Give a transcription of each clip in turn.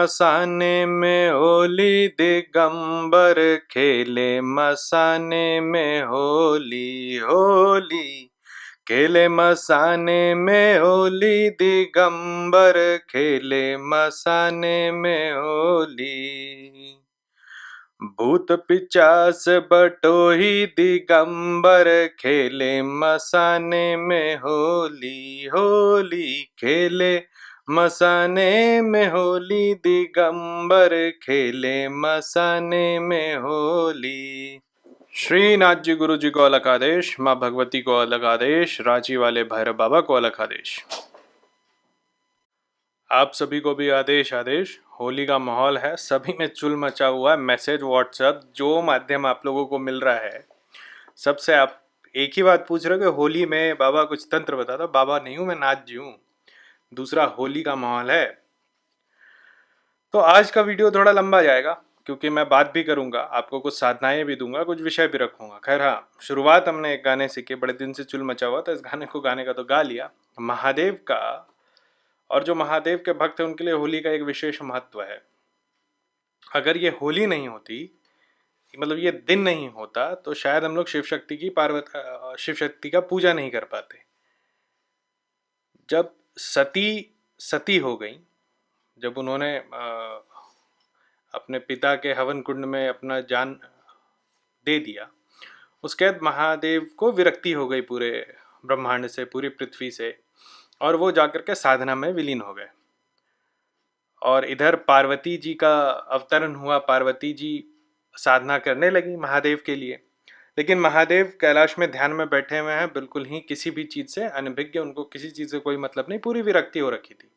मसाने में होली दिगंबर खेले मसाने में होली होली खेले मसाने में होली दिगंबर खेले मसाने में होली। भूत पिचास बटोही दिगंबर खेले मसाने में होली होली खेले मसाने में होली दिगंबर खेले मसाने में होली। श्रीनाथ जी गुरु जी को अलग आदेश, माँ भगवती को अलग आदेश, रांची वाले भैरव बाबा को अलग आदेश। आप सभी को भी आदेश आदेश। होली का माहौल है, सभी में चुल मचा हुआ है। मैसेज व्हाट्सएप जो माध्यम आप लोगों को मिल रहा है, सबसे आप एक ही बात पूछ रहे हो कि होली में बाबा कुछ तंत्र बता दो। बाबा नहीं हूं मैं, नाथ जी हूं। दूसरा, होली का माहौल है। तो आज का वीडियो थोड़ा लंबा जाएगा क्योंकि मैं बात भी करूंगा, आपको कुछ साधनाएं भी दूंगा, कुछ विषय भी रखूंगा। खैर हाँ, शुरुआत हमने एक गाने से की। बड़े दिन से चुल मचा हुआ था, इस गाने को गाने का तो गा लिया। महादेव का, और जो महादेव के भक्त हैं उनके लिए होली का एक विशेष महत्व है। अगर ये होली नहीं होती, मतलब ये दिन नहीं होता, तो शायद हम लोग शिव शक्ति का पूजा नहीं कर पाते। जब सती सती हो गई, जब उन्होंने अपने पिता के हवन कुंड में अपना जान दे दिया, उसके बाद महादेव को विरक्ति हो गई पूरे ब्रह्मांड से, पूरी पृथ्वी से, और वो जाकर के साधना में विलीन हो गए। और इधर पार्वती जी का अवतरण हुआ, पार्वती जी साधना करने लगी महादेव के लिए। लेकिन महादेव कैलाश में ध्यान में बैठे हुए हैं, बिल्कुल ही किसी भी चीज से अनभिज्ञ, उनको किसी चीज से कोई मतलब नहीं, पूरी विरक्ति हो रखी थी।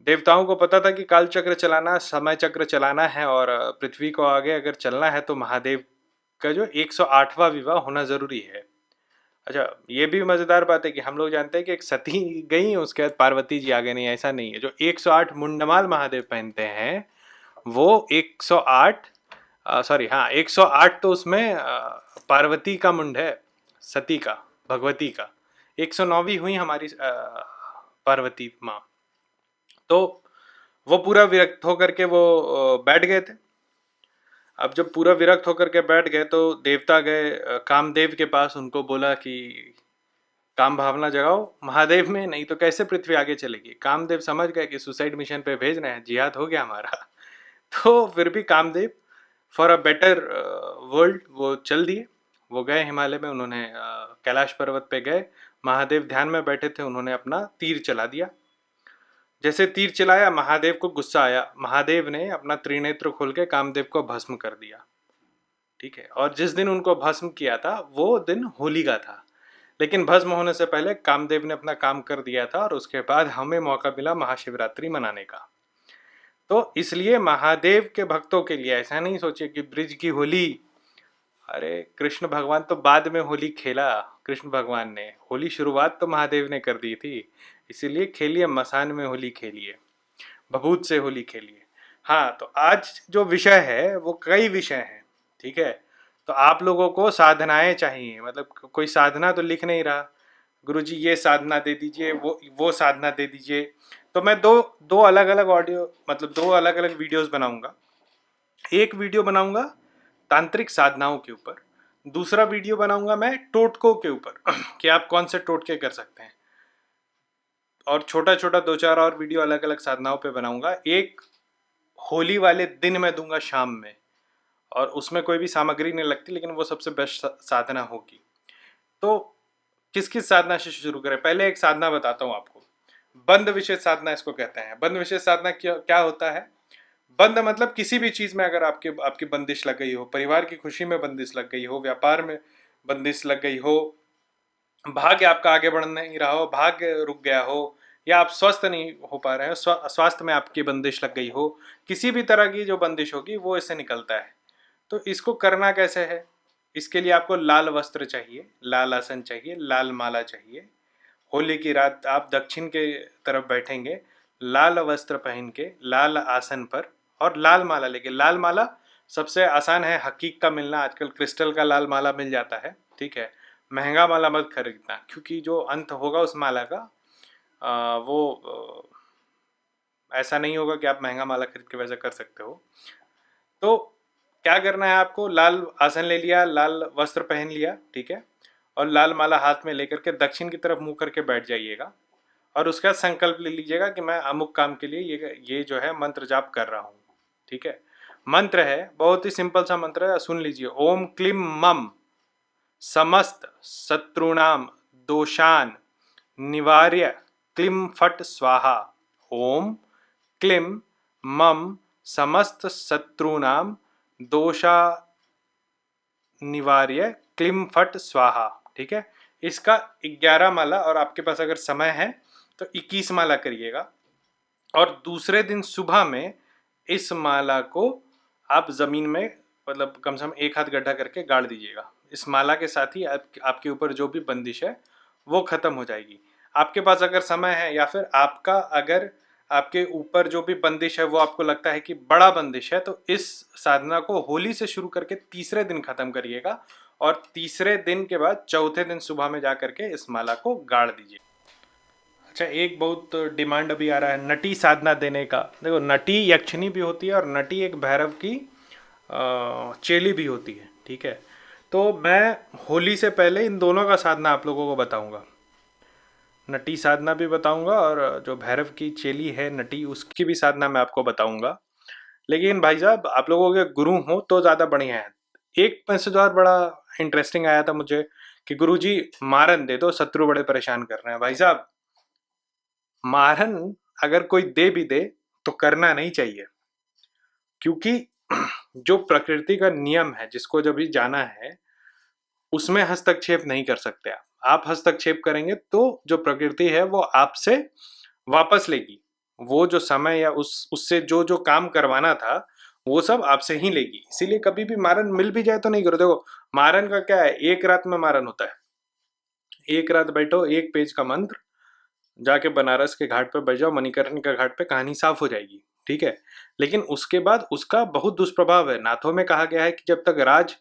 देवताओं को पता था कि काल चक्र चलाना, समय चक्र चलाना है, और पृथ्वी को आगे अगर चलना है तो महादेव का जो 108वां विवाह होना जरूरी है। अच्छा, ये भी मजेदार बात है कि हम लोग जानते हैं कि एक सती गई, उसके बाद पार्वती जी आगे, नहीं, ऐसा नहीं है। जो 108 मुंडमाल महादेव पहनते हैं वो 108, सॉरी हाँ, 108 तो उसमें पार्वती का मुंड है, सती का, भगवती का। 109वीं हुई हमारी पार्वती माँ। तो वो पूरा विरक्त होकर के वो बैठ गए थे। अब जब पूरा विरक्त होकर के बैठ गए तो देवता गए कामदेव के पास, उनको बोला कि काम भावना जगाओ महादेव में, नहीं तो कैसे पृथ्वी आगे चलेगी। कामदेव समझ गए कि सुसाइड मिशन पे भेज रहे हैं, जिहाद हो गया हमारा। तो फिर भी Kamadeva for a better world वो चल दिए। वो गए हिमालय में, उन्होंने कैलाश पर्वत पे गए, महादेव ध्यान में बैठे थे, उन्होंने अपना तीर चला दिया। जैसे तीर चलाया, महादेव को गुस्सा आया, महादेव ने अपना त्रिनेत्र खोल के कामदेव को भस्म कर दिया। ठीक है, और जिस दिन उनको भस्म किया था वो दिन होली का था। लेकिन भस्म होने से पहले कामदेव ने अपना काम कर दिया था, और उसके बाद हमें मौका मिला महाशिवरात्रि मनाने का। तो इसलिए महादेव के भक्तों के लिए ऐसा नहीं सोचिए कि ब्रिज की होली, अरे कृष्ण भगवान तो बाद में होली खेला। कृष्ण भगवान ने होली शुरुआत तो महादेव ने कर दी थी, इसीलिए खेलिए, मसान में होली खेलिए, भभूत से होली खेलिए। हाँ, तो आज जो विषय है वो कई विषय हैं। ठीक है, तो आप लोगों को साधनाएं चाहिए, मतलब कोई साधना तो लिख नहीं रहा, गुरुजी ये साधना दे दीजिए, वो साधना दे दीजिए। तो मैं दो दो अलग अलग ऑडियो, मतलब दो अलग अलग वीडियोस बनाऊंगा। एक वीडियो बनाऊंगा तांत्रिक साधनाओं के ऊपर, दूसरा वीडियो बनाऊंगा मैं टोटकों के ऊपर कि आप कौन से टोटके कर सकते हैं। और छोटा छोटा दो चार और वीडियो अलग अलग साधनाओं पे बनाऊंगा। एक होली वाले दिन मैं दूंगा शाम में, और उसमें कोई भी सामग्री नहीं लगती, लेकिन वो सबसे बेस्ट साधना होगी। तो किस किस साधना से शुरू करें? पहले एक साधना बताता हूँ आपको। बंद विशेष साधना इसको कहते हैं। बंद विशेष साधना क्या क्या होता है? बंद मतलब किसी भी चीज में अगर आपकी आपकी बंदिश लग गई हो, परिवार की खुशी में बंदिश लग गई हो, व्यापार में बंदिश लग गई हो, भाग्य आपका आगे बढ़ नहीं रहा हो, भाग्य रुक गया हो, या आप स्वस्थ नहीं हो पा रहे हो, स्वास्थ्य में आपकी बंदिश लग गई हो, किसी भी तरह की जो बंदिश होगी वो इससे निकलता है। तो इसको करना कैसे है? इसके लिए आपको लाल वस्त्र चाहिए, लाल आसन चाहिए, लाल माला चाहिए। होली की रात आप दक्षिण के तरफ बैठेंगे, लाल वस्त्र पहन के, लाल आसन पर, और लाल माला लेके। लाल माला सबसे आसान है, हकीक का मिलना, आजकल क्रिस्टल का लाल माला मिल जाता है। ठीक है, महंगा माला मत खरीदना, क्योंकि जो अंत होगा उस माला का वो ऐसा नहीं होगा कि आप महंगा माला खरीद के वैसा कर सकते हो। तो क्या करना है आपको, लाल आसन ले लिया, लाल वस्त्र पहन लिया, ठीक है, और लाल माला हाथ में लेकर के दक्षिण की तरफ मुंह करके बैठ जाइएगा और उसका संकल्प ले लीजिएगा कि मैं अमुक काम के लिए ये जो है मंत्र जाप कर रहा हूँ, ठीक है। मंत्र है, बहुत ही सिंपल सा मंत्र है, सुन लीजिए। ओम क्लीम मम समस्त शत्रुणाम दोषान निवार्य क्लीम फट स्वाहा। ओम क्लीम मम समस्त शत्रुनाम दोषा निवार्य क्लीम फट स्वाहा, ठीक है। इसका 11 माला, और आपके पास अगर समय है तो 21 माला करिएगा, और दूसरे दिन सुबह में इस माला को आप जमीन में मतलब कम से कम 1 हाथ गड्ढा करके गाड़ दीजिएगा। इस माला के साथ ही आपके ऊपर जो भी बंदिश है वो खत्म हो जाएगी। आपके पास अगर समय है, या फिर आपका अगर आपके ऊपर जो भी बंदिश है वो आपको लगता है कि बड़ा बंदिश है, तो इस साधना को होली से शुरू करके तीसरे दिन खत्म करिएगा, और तीसरे दिन के बाद चौथे दिन सुबह में जा करके इस माला को गाड़ दीजिए। अच्छा, एक बहुत डिमांड अभी आ रहा है नटी साधना देने का। देखो, नटी यक्षिणी भी होती है और नटी एक भैरव की चेली भी होती है, ठीक है। तो मैं होली से पहले इन दोनों का साधना आप लोगों को बताऊंगा। नटी साधना भी बताऊंगा, और जो भैरव की चेली है नटी, उसकी भी साधना मैं आपको बताऊंगा। लेकिन भाई साहब, आप लोगों के गुरु हो तो ज़्यादा बढ़िया है। एक मैसेज और बड़ा इंटरेस्टिंग आया था मुझे कि गुरुजी मारन दे दो, शत्रु बड़े परेशान कर रहे हैं। भाई साहब, मारन अगर कोई दे भी दे तो करना नहीं चाहिए, क्योंकि जो प्रकृति का नियम है, जिसको जब भी जाना है उसमें हस्तक्षेप नहीं कर सकते आप हस्तक्षेप करेंगे तो जो प्रकृति है वो आपसे वापस लेगी। वो जो समय या उससे जो जो काम करवाना था वो सब आपसे ही लेगी। इसीलिए कभी भी मारन मिल भी जाए तो नहीं करो। देखो, मारन का क्या है, एक रात में मारन होता है। एक रात बैठो, एक पेज का मंत्र, जाके बनारस के घाट पे बैठ जाओ, मणिकर्णिका घाट पे, कहानी साफ हो जाएगी, ठीक है। लेकिन उसके बाद उसका बहुत दुष्प्रभाव है। नाथों में कहा गया है कि जब तक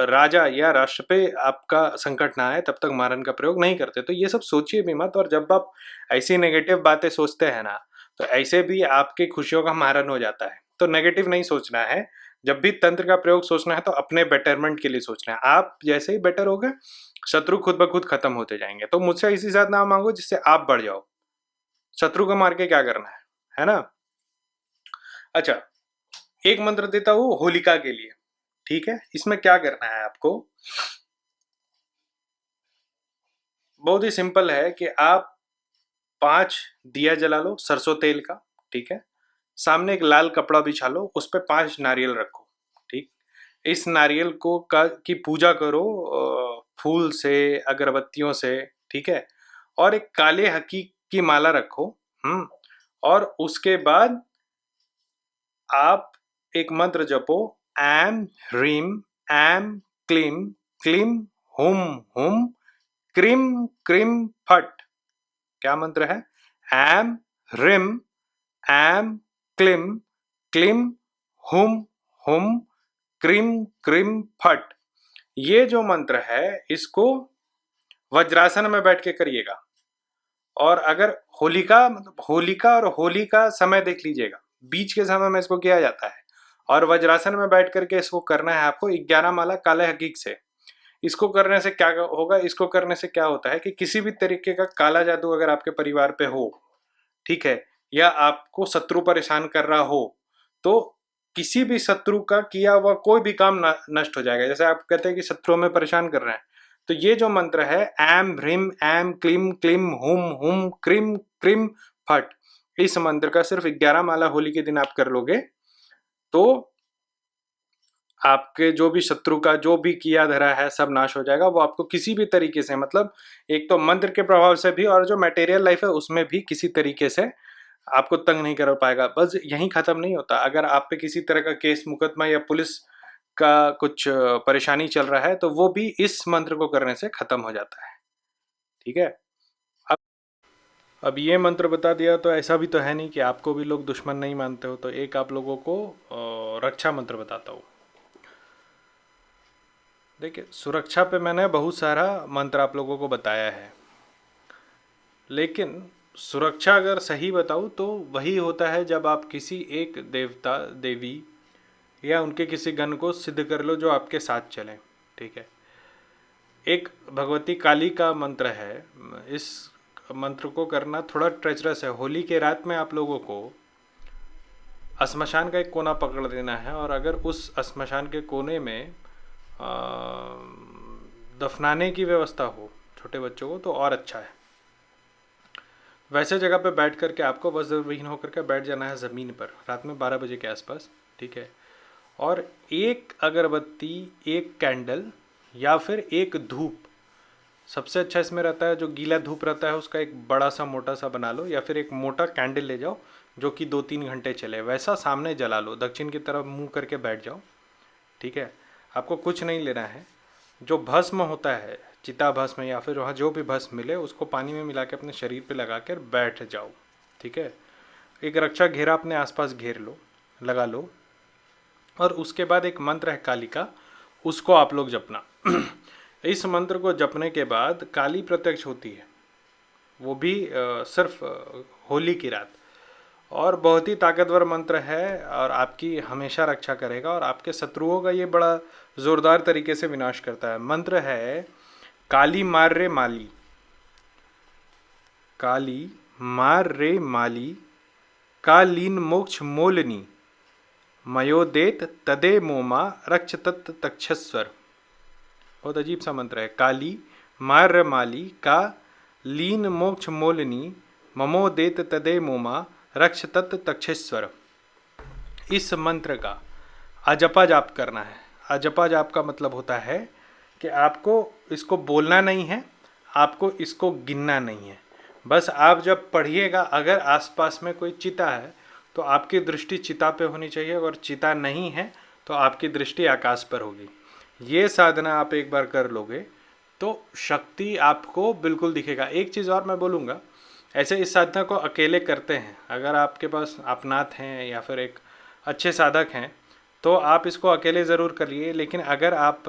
राजा या राष्ट्र पे आपका संकट ना आए तब तक मारन का प्रयोग नहीं करते। तो ये सब सोचिए भी मत, और जब आप ऐसी नेगेटिव बातें सोचते हैं ना, तो ऐसे भी आपकी खुशियों का मारन हो जाता है। तो नेगेटिव नहीं सोचना है। जब भी तंत्र का प्रयोग सोचना है तो अपने बेटरमेंट के लिए सोचना है। आप जैसे ही बेटर हो गए, शत्रु खुद ब खुद खत्म होते जाएंगे। तो मुझसे इसी साथ ना मांगो जिससे आप बढ़ जाओ। शत्रु को मार के क्या करना है ना। अच्छा, एक मंत्र देता हूं होलिका के लिए, ठीक है। इसमें क्या करना है आपको, बहुत ही सिंपल है कि आप 5 दिया जला लो सरसों तेल का, ठीक है। सामने एक लाल कपड़ा बिछा लो, उस पर 5 नारियल रखो, ठीक। इस नारियल को की पूजा करो फूल से, अगरबत्तियों से, ठीक है। और एक काले हकी की माला रखो, और उसके बाद आप एक मंत्र जपो, ऐम ह्रीम ऐम क्लीम क्लीम हुम हुम क्रीम क्रीम फट। क्या मंत्र है? ऐम ह्रीम ऐम क्लीम क्लीम हुम हुम क्रीम क्रीम फट। ये जो मंत्र है इसको वज्रासन में बैठ के करिएगा। और अगर होलिका मतलब होलिका और होली का समय देख लीजिएगा, बीच के समय में इसको किया जाता है। और वज्रासन में बैठ करके इसको करना है आपको 11 माला काले हकीक से। इसको करने से क्या होगा, इसको करने से क्या होता है कि किसी भी तरीके का काला जादू अगर आपके परिवार पे हो, ठीक है, या आपको शत्रु परेशान कर रहा हो, तो किसी भी शत्रु का किया हुआ कोई भी काम नष्ट हो जाएगा। जैसे आप कहते हैं कि शत्रु हमें परेशान कर रहे हैं, तो ये जो मंत्र है ऐम ह्रीम ऐम क्लीम क्लीम हुम हुम क्रीम क्रीम फट, इस मंत्र का सिर्फ 11 माला होली के दिन आप कर लोगे तो आपके जो भी शत्रु का जो भी किया धरा है सब नाश हो जाएगा। वो आपको किसी भी तरीके से, मतलब एक तो मंत्र के प्रभाव से भी, और जो मटेरियल लाइफ है उसमें भी किसी तरीके से आपको तंग नहीं कर पाएगा। बस यहीं खत्म नहीं होता। अगर आप पे किसी तरह का केस मुकदमा या पुलिस का कुछ परेशानी चल रहा है तो वो भी इस मंत्र को करने से खत्म हो जाता है, ठीक है। अब अब ये मंत्र बता दिया तो ऐसा भी तो है नहीं कि आपको भी लोग दुश्मन नहीं मानते हो। तो एक आप लोगों को रक्षा मंत्र बताता हूँ। देखिए, सुरक्षा पे मैंने बहुत सारा मंत्र आप लोगों को बताया है, लेकिन सुरक्षा अगर सही बताऊँ तो वही होता है जब आप किसी एक देवता देवी या उनके किसी गण को सिद्ध कर लो जो आपके साथ चलें। ठीक है। एक भगवती काली का मंत्र है। इस मंत्र को करना थोड़ा ट्रेचरस है। होली के रात में आप लोगों को श्मशान का एक कोना पकड़ लेना है, और अगर उस श्मशान के कोने में आ, दफनाने की व्यवस्था हो छोटे बच्चों को तो और अच्छा है। वैसे जगह पे बैठ करके आपको वज्रविहीन होकर के बैठ जाना है ज़मीन पर रात में 12 बजे के आसपास। ठीक है। और एक अगरबत्ती, एक कैंडल या फिर एक धूप, सबसे अच्छा इसमें रहता है जो गीला धूप रहता है उसका एक बड़ा सा मोटा सा बना लो, या फिर एक मोटा कैंडल ले जाओ जो कि 2-3 घंटे चले, वैसा सामने जला लो, दक्षिण की तरफ मुंह करके बैठ जाओ। ठीक है। आपको कुछ नहीं लेना है। जो भस्म होता है, चिता भस्म या फिर वहाँ जो भी भस्म मिले उसको पानी में मिला के अपने शरीर पे लगा कर बैठ जाओ। ठीक है। एक रक्षा घेरा अपने आसपास घेर लो, लगा लो, और उसके बाद एक मंत्र है काली का, उसको आप लोग जपना। इस मंत्र को जपने के बाद काली प्रत्यक्ष होती है, वो भी सिर्फ होली की रात, और बहुत ही ताकतवर मंत्र है और आपकी हमेशा रक्षा करेगा और आपके शत्रुओं का ये बड़ा ज़ोरदार तरीके से विनाश करता है। मंत्र है काली मार रे माली, काली मार रे माली, कालीन मोक्ष मोलनी, मयोदेत तदे मोमा रक्ष तत् तक्षस्वर। बहुत अजीब सा मंत्र है। काली मार रे माली, का लीन मोक्ष मोलनी, ममोदेत तदे मोमा रक्ष तत् तक्षेश्वर। इस मंत्र का अजपा जाप करना है। अजपा जाप का मतलब होता है कि आपको इसको बोलना नहीं है, आपको इसको गिनना नहीं है। बस आप जब पढ़िएगा, अगर आसपास में कोई चिता है तो आपकी दृष्टि चिता पे होनी चाहिए, और चिता नहीं है तो आपकी दृष्टि आकाश पर होगी। ये साधना आप एक बार कर लोगे तो शक्ति आपको बिल्कुल दिखेगा। एक चीज़ और मैं बोलूँगा, ऐसे इस साधना को अकेले करते हैं। अगर आपके पास आपनाथ हैं या फिर एक अच्छे साधक हैं तो आप इसको अकेले ज़रूर करिए, लेकिन अगर आप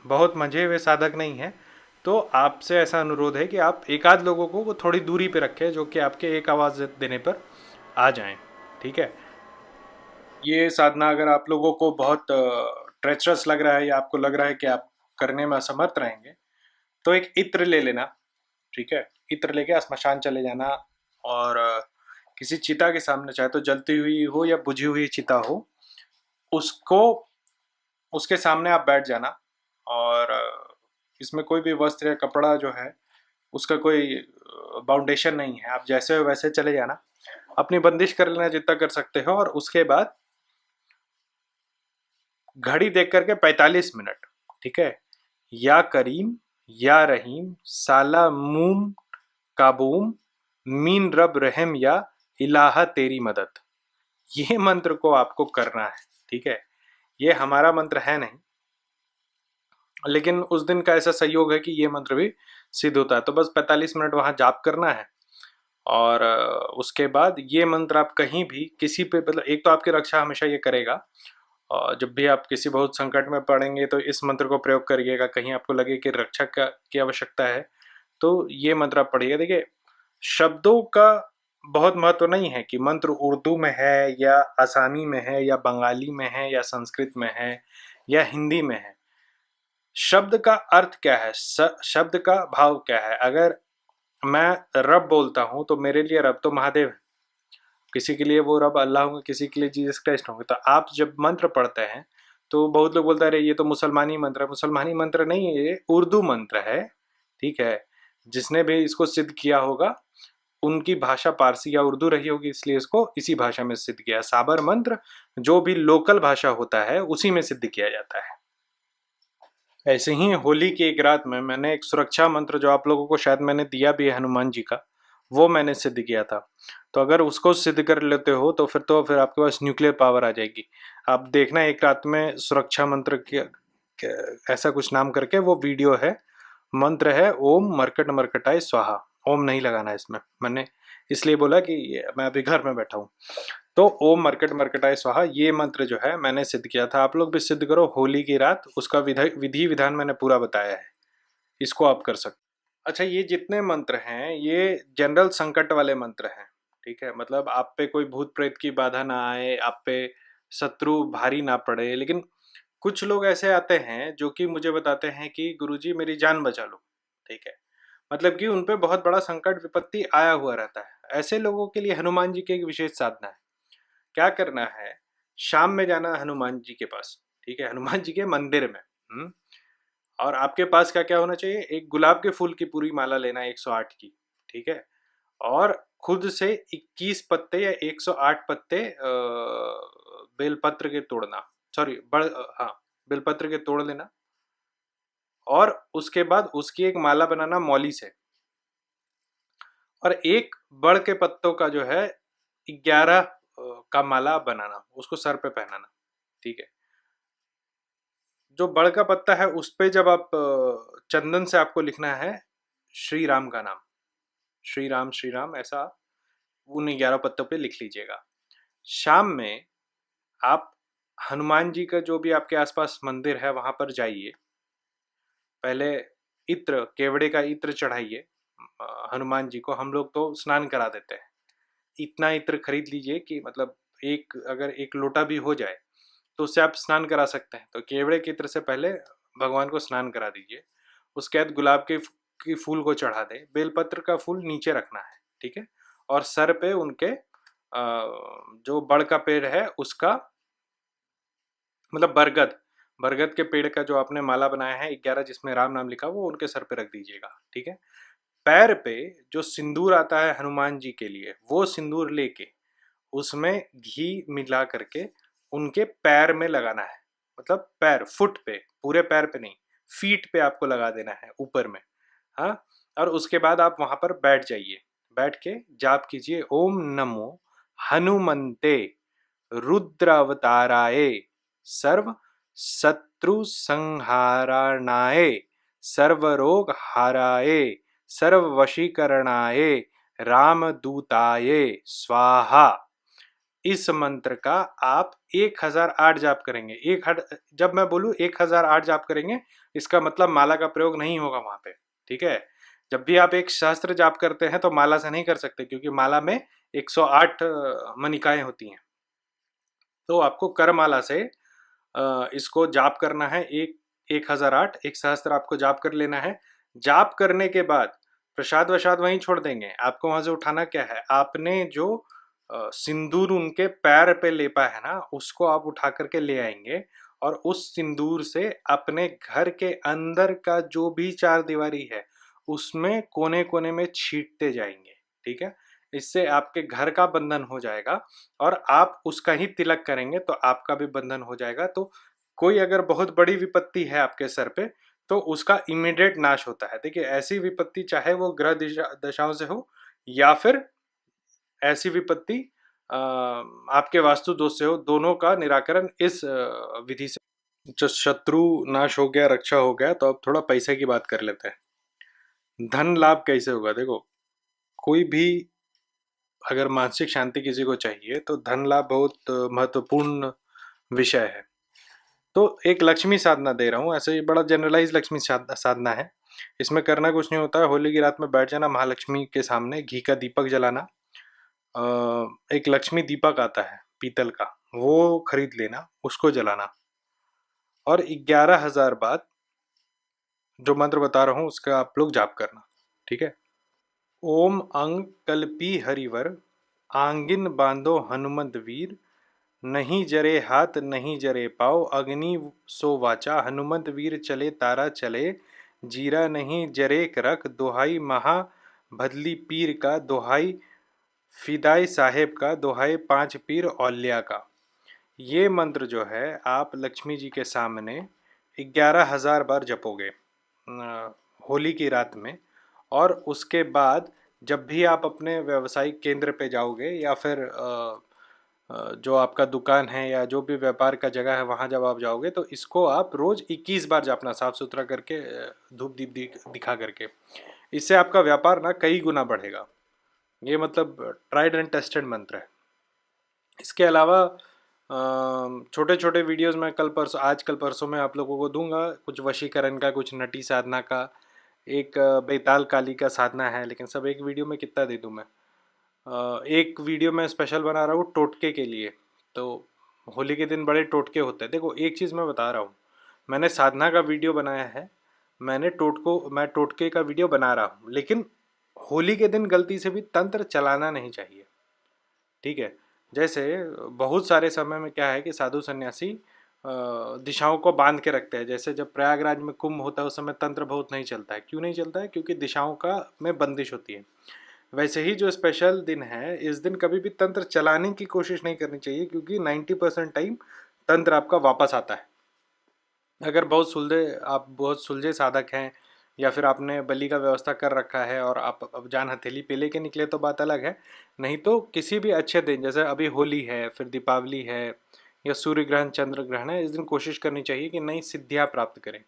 बहुत मंझे हुए साधक नहीं हैं तो आपसे ऐसा अनुरोध है कि आप एक आध लोगों को वो थोड़ी दूरी पे रखें जो कि आपके एक आवाज़ देने पर आ जाएं। ठीक है। ये साधना अगर आप लोगों को बहुत ट्रेचरस लग रहा है या आपको लग रहा है कि आप करने में असमर्थ रहेंगे तो एक इत्र ले लेना। ठीक है। इत्र लेके श्मशान चले जाना, और किसी चिता के सामने, चाहे तो जलती हुई हो या बुझी हुई चिता हो, उसको उसके सामने आप बैठ जाना, और इसमें कोई भी वस्त्र या कपड़ा जो है उसका कोई बाउंडेशन नहीं है। आप जैसे हो वैसे चले जाना, अपनी बंदिश कर लेना जितना कर सकते हो, और उसके बाद घड़ी देख करके 45 मिनट। ठीक है। या करीम या रहीम साला मूम काबूम मीन रब रहम या इलाहा तेरी मदद, ये मंत्र को आपको करना है। ठीक है। ये हमारा मंत्र है नहीं, लेकिन उस दिन का ऐसा संयोग है कि ये मंत्र भी सिद्ध होता है। तो बस 45 मिनट वहाँ जाप करना है, और उसके बाद ये मंत्र आप कहीं भी किसी पे, मतलब एक तो आपकी रक्षा हमेशा ये करेगा, और जब भी आप किसी बहुत संकट में पड़ेंगे तो इस मंत्र को प्रयोग करिएगा। कहीं आपको लगे कि रक्षा की आवश्यकता है तो ये मंत्र आप पढ़िएगा। देखिए, शब्दों का बहुत महत्व नहीं है कि मंत्र उर्दू में है या आसामी में है या बंगाली में है या संस्कृत में है या हिंदी में है। शब्द का अर्थ क्या है, शब्द का भाव क्या है। अगर मैं रब बोलता हूं तो मेरे लिए रब तो महादेव है, किसी के लिए वो रब अल्लाह होंगे, किसी के लिए जीसस क्राइस्ट होंगे। तो आप जब मंत्र पढ़ते हैं तो बहुत लोग बोलते हैं अरे ये तो मुसलमानी मंत्र है। मुसलमानी मंत्र नहीं है, ये उर्दू मंत्र है। ठीक है। जिसने भी इसको सिद्ध किया होगा उनकी भाषा पारसी या उर्दू रही होगी, इसलिए इसको इसी भाषा में सिद्ध किया। साबर मंत्र जो भी लोकल भाषा होता है उसी में सिद्ध किया जाता है। ऐसे ही होली की एक रात में मैंने एक सुरक्षा मंत्र जो आप लोगों को शायद मैंने दिया भी है हनुमान जी का, वो मैंने सिद्ध किया था। तो अगर उसको सिद्ध कर लेते हो तो फिर आपके पास न्यूक्लियर पावर आ जाएगी। आप देखना एक रात में सुरक्षा मंत्र ऐसा कुछ नाम करके वो वीडियो है। मंत्र है ओम मरकट मरकटाय स्वाहा। ओम नहीं लगाना है इसमें, मैंने इसलिए बोला कि मैं अभी घर में बैठा हूँ। तो ओम मरकट मरकटाय स्वाहा ये मंत्र जो है मैंने सिद्ध किया था। आप लोग भी सिद्ध करो होली की रात। उसका विधि विधान मैंने पूरा बताया है, इसको आप कर सकते। अच्छा, ये जितने मंत्र हैं ये जनरल संकट वाले मंत्र हैं, ठीक है। मतलब आप पे कोई भूत प्रेत की बाधा ना आए, आप पे शत्रु भारी ना पड़े। लेकिन कुछ लोग ऐसे आते हैं जो कि मुझे बताते हैं कि गुरुजी मेरी जान बचा लो, ठीक है। मतलब कि उन पे बहुत बड़ा संकट विपत्ति आया हुआ रहता है। ऐसे लोगों के लिए हनुमान जी की एक विशेष साधना है। क्या करना है, शाम में जाना है हनुमान जी के पास, ठीक है, हनुमान जी के मंदिर में। और आपके पास क्या-क्या होना चाहिए, एक गुलाब के फूल की पूरी माला लेना है 108 की, ठीक है? और खुद से 21 पत्ते या 108 पत्ते बेलपत्र के तोड़ना, सॉरी हाँ, बेलपत्र के तोड़ लेना। और उसके बाद उसकी एक माला बनाना मौली से, और एक बड़ के पत्तों का जो है 11 का माला बनाना, उसको सर पे पहनाना, ठीक है। जो बड़ का पत्ता है उस पे जब आप चंदन से आपको लिखना है श्री राम का नाम, श्री राम ऐसा उन 11 पत्तों पे लिख लीजिएगा। शाम में आप हनुमान जी का जो भी आपके आसपास मंदिर है वहां पर जाइए। पहले इत्र, केवड़े का इत्र चढ़ाइए हनुमान जी को। हम लोग तो स्नान करा देते हैं, इतना इत्र खरीद लीजिए कि मतलब एक, अगर एक लोटा भी हो जाए तो उससे आप स्नान करा सकते हैं। तो केवड़े के इत्र से पहले भगवान को स्नान करा दीजिए। उसके बाद गुलाब के की फूल को चढ़ा दें, बेलपत्र का फूल नीचे रखना है, ठीक है। और सर पे उनके जो बड़ का पेड़ है उसका, मतलब बरगद, बरगद के पेड़ का जो आपने माला बनाया है 11 जिसमें राम नाम लिखा, वो उनके सर पे रख दीजिएगा, ठीक है। पैर पे जो सिंदूर आता है हनुमान जी के लिए, वो सिंदूर लेके उसमें घी मिला करके उनके पैर में लगाना है। मतलब पैर, फुट पे, पूरे पैर पे नहीं, फीट पे आपको लगा देना है ऊपर में। हाँ, और उसके बाद आप वहां पर बैठ जाइए। बैठ के जाप कीजिए, ओम नमो हनुमंते रुद्रावताराय सर्व शत्रु संहारणाय सर्वरोग हाराय सर्व वशीकरणाय रामदूताय स्वाहा। इस मंत्र का आप 1008 जाप करेंगे। जब मैं बोलूँ 1008 जाप करेंगे, इसका मतलब माला का प्रयोग नहीं होगा वहां पे, ठीक है। जब भी आप एक सहस्त्र जाप करते हैं तो माला से नहीं कर सकते, क्योंकि माला में 108 मणिकाएं होती हैं। तो आपको करमाला से इसको जाप करना है। 1008 एक सहस्त्र आपको जाप कर लेना है। जाप करने के बाद प्रसाद वसाद वहीं छोड़ देंगे। आपको वहां से उठाना क्या है, आपने जो सिंदूर उनके पैर पे लेपा है ना, उसको आप उठा करके ले आएंगे। और उस सिंदूर से अपने घर के अंदर का जो भी चार दीवारी है उसमें कोने कोने में छींटते जाएंगे, ठीक है। इससे आपके घर का बंधन हो जाएगा, और आप उसका ही तिलक करेंगे तो आपका भी बंधन हो जाएगा। तो कोई अगर बहुत बड़ी विपत्ति है आपके सर पे तो उसका इमीडिएट नाश होता है। देखिए, ऐसी विपत्ति चाहे वो ग्रह दशाओं से हो या फिर ऐसी विपत्ति आपके वास्तु दोष से हो, दोनों का निराकरण इस विधि से। जो शत्रु नाश हो गया, रक्षा हो गया, तो अब थोड़ा पैसे की बात कर लेते हैं। धन लाभ कैसे होगा, देखो, कोई भी अगर मानसिक शांति किसी को चाहिए तो धन लाभ बहुत महत्वपूर्ण विषय है। तो एक लक्ष्मी साधना दे रहा हूँ, ऐसे ही बड़ा जनरलाइज लक्ष्मी साधना है। इसमें करना कुछ नहीं होता है, होली की रात में बैठ जाना महालक्ष्मी के सामने, घी का दीपक जलाना। एक लक्ष्मी दीपक आता है पीतल का, वो खरीद लेना, उसको जलाना। और 11,000 बार जो मंत्र बता रहा हूँ उसका आप लोग जाप करना, ठीक है। ओम अंग कल्पी हरिवर आंगिन बांधो हनुमंत वीर, नहीं जरे हाथ नहीं जरे पाँव अग्नि सो वाचा हनुमंत वीर चले तारा चले, जीरा नहीं जरे रख दोहाई महा भदली पीर का दोहाई फिदाई साहेब का दोहाई पांच पीर औलिया का। ये मंत्र जो है आप लक्ष्मी जी के सामने 11,000 बार जपोगे होली की रात में। और उसके बाद जब भी आप अपने व्यावसायिक केंद्र पे जाओगे या फिर जो आपका दुकान है या जो भी व्यापार का जगह है वहाँ जब आप जाओगे तो इसको आप रोज़ 21 बार जपना, साफ सुथरा करके धूप दीप दिखा करके। इससे आपका व्यापार ना कई गुना बढ़ेगा। ये मतलब ट्राइड एंड टेस्टेड मंत्र है। इसके अलावा छोटे छोटे वीडियोस मैं कल परसों में आप लोगों को दूंगा, कुछ वशीकरण का, कुछ नटी साधना का, एक बेताल काली का साधना है, लेकिन सब एक वीडियो में कितना दे दूँ मैं। एक वीडियो मैं स्पेशल बना रहा हूँ टोटके के लिए। तो होली के दिन बड़े टोटके होते हैं। देखो एक चीज़ मैं बता रहा हूँ, मैंने साधना का वीडियो बनाया है, मैं टोटके का वीडियो बना रहा हूँ, लेकिन होली के दिन गलती से भी तंत्र चलाना नहीं चाहिए, ठीक है। जैसे बहुत सारे समय में क्या है कि साधु सन्यासी दिशाओं को बांध के रखते हैं। जैसे जब प्रयागराज में कुंभ होता है उस समय तंत्र बहुत नहीं चलता है। क्यों नहीं चलता है? क्योंकि दिशाओं का में बंदिश होती है। वैसे ही जो स्पेशल दिन है, इस दिन कभी भी तंत्र चलाने की कोशिश नहीं करनी चाहिए, क्योंकि 90% टाइम तंत्र आपका वापस आता है। अगर आप बहुत सुलझे साधक हैं, या फिर आपने बलि का व्यवस्था कर रखा है और आप अब जान हथेली पे लेके निकले तो बात अलग है। नहीं तो किसी भी अच्छे दिन, जैसे अभी होली है, फिर दीपावली है, या सूर्य ग्रहण चंद्र ग्रहण है, इस दिन कोशिश करनी चाहिए कि नई सिद्धियाँ प्राप्त करें।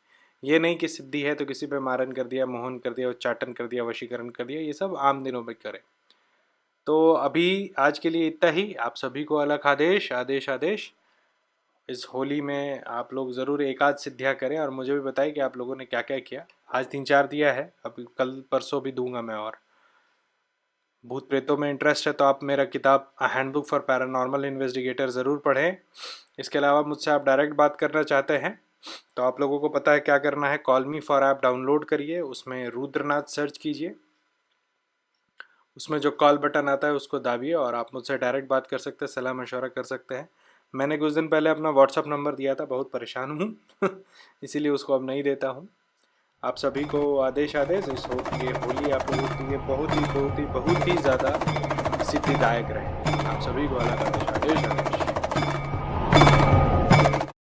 ये नहीं कि सिद्धि है तो किसी पे मारन कर दिया, मोहन कर दिया, उच्चाटन कर दिया, वशीकरण कर दिया, ये सब आम दिनों में करें। तो अभी आज के लिए इतना ही। आप सभी को अलग आदेश, आदेश, आदेश। इस होली में आप लोग ज़रूर एक आध सिद्धियाँ करें, और मुझे भी बताएं कि आप लोगों ने क्या क्या किया। आज 3-4 दिया है, अभी कल परसों भी दूंगा मैं। और भूत प्रेतों में इंटरेस्ट है तो आप मेरा किताब हैंडबुक फॉर पैरानॉर्मल इन्वेस्टिगेटर ज़रूर पढ़ें। इसके अलावा मुझसे आप डायरेक्ट बात करना चाहते हैं तो आप लोगों को पता है क्या करना है। Call me for app download करिए, उसमें रुद्रनाथ सर्च कीजिए, उसमें जो कॉल बटन आता है उसको दाबिए और आप मुझसे डायरेक्ट बात कर सकते हैं, सलाह मशवरा कर सकते हैं। मैंने कुछ दिन पहले अपना व्हाट्सअप नंबर दिया था, बहुत परेशान हूँ इसीलिए उसको अब नहीं देता हूँ। आप सभी को आदेश, आदेश। ये होली आप लोगों के लिए बहुत ही ज़्यादा सिद्धिदायक रहे। आप सभी को अलग आदेश, आदेश, आदेश।